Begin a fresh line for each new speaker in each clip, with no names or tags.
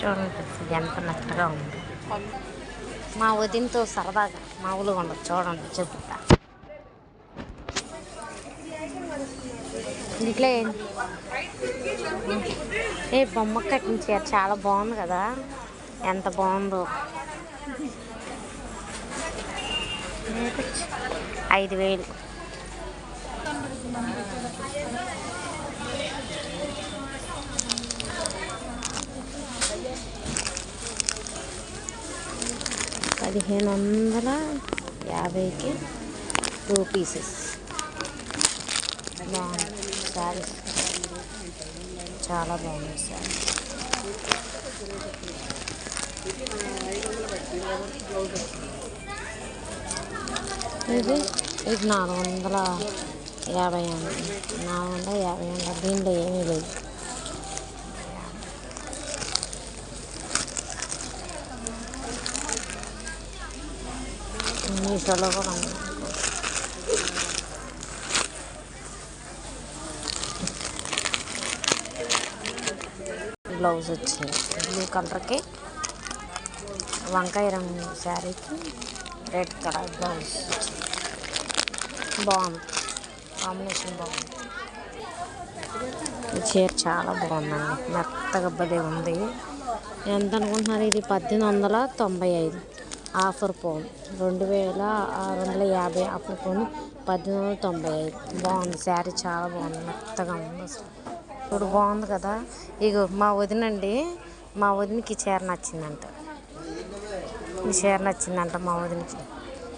చూడండి ఎంత మెత్తగా ఉంది. మా వదినతో సరదాగా మామూలుగా ఉండదు. చూడండి చెప్తా. ఇంట్లో బొమ్మ కట్టించారు, చాలా బాగుంది కదా, ఎంత బాగుందో. 5,000. $1,550కి 2 పీసెస్. బాగుంది శారీ, చాలా బాగుంది శారీ. ఇది 450 అండి. 450 అండి. దీంట్లో ఏమీ లేదు. మీషోలో కూడా ఉంది. బ్లౌజ్ వచ్చింది బ్లూ కలర్కి, వంకాయ రంగు శారీకి రెడ్ కలర్ బ్లౌజ్. బాగుంది, కాంబినేషన్ బాగుంది. ఈ చీర చాలా బాగుందండి, మెత్తగా భలే ఉంది. ఎంత అనుకుంటున్నారు? ఇది 1,895 ఆఫర్ పోను. 2,650 ఆఫర్ పోను 1,895. బాగుంది శారీ, చాలా బాగుంది, మెత్తగా ఉంది అసలు. ఇప్పుడు బాగుంది కదా. ఇగో మా వదినండి, మా వదినకి ఈ చీర నచ్చిందంట. ఈ చీర నచ్చిందంట మా వదినకి.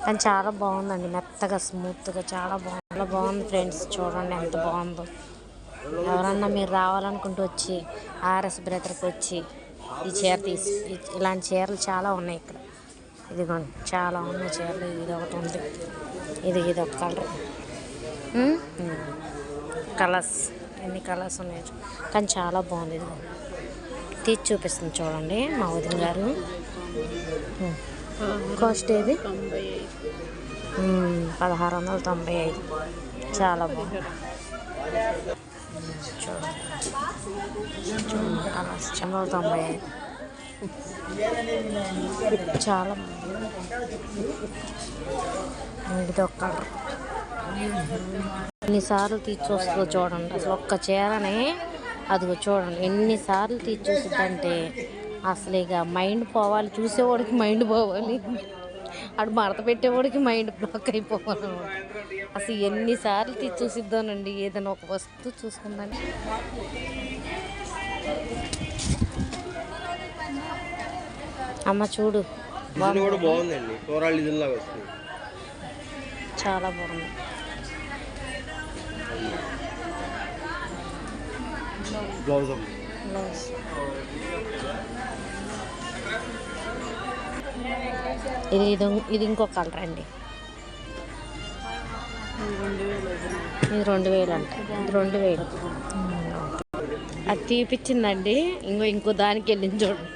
కానీ చాలా బాగుందండి, మెత్తగా స్మూత్గా చాలా బాగుంది ఫ్రెండ్స్. చూడండి ఎంత బాగుందో. ఎవరన్నా మీరు రావాలనుకుంటూ వచ్చి ఆర్ఎస్ బ్రదర్కి వచ్చి ఈ చీర తీసి, ఇలాంటి చీరలు చాలా ఉన్నాయి ఇక్కడ. ఇదిగోండి చాలా ఉన్నాయి చీరలు. ఇది ఒకటి ఉంది, ఇది ఒక కలర్. కలర్స్, ఎన్ని కలర్స్ ఉన్నాయి కానీ చాలా బాగుంది. ఇది తీసి చూపిస్తుంది చూడండి మా వదిన గారు. కాస్ట్ ఏది? 1,695. చాలా బాగుంది. చూడండి కలర్స్ 195. చాలా ఇది ఒక కలర్. ఎన్నిసార్లు తీసి చూస్తుందో చూడండి అసలు. ఒక్క చీరని అదిగో చూడండి ఎన్నిసార్లు తీసి చూసిద్దంటే అసలు ఇక మైండ్ పోవాలి, చూసేవాడికి మైండ్ పోవాలి, అటు మడత పెట్టేవాడికి మైండ్ బ్లాక్ అయిపోవాలి. అసలు ఎన్నిసార్లు తీసి చూసిద్దానండి ఏదైనా ఒక వస్తువు చూసుకుందని. అమ్మ చూడు,
బాగుందండి,
చాలా బాగుంది.
బ్లౌజ్
ఇది ఇంకో కలర్ అండి. ఇది 2,000 అంట. ఇది 2,000. అది తీపిచ్చిందండి, ఇంకో దానికి వెళ్ళింది చూడండి.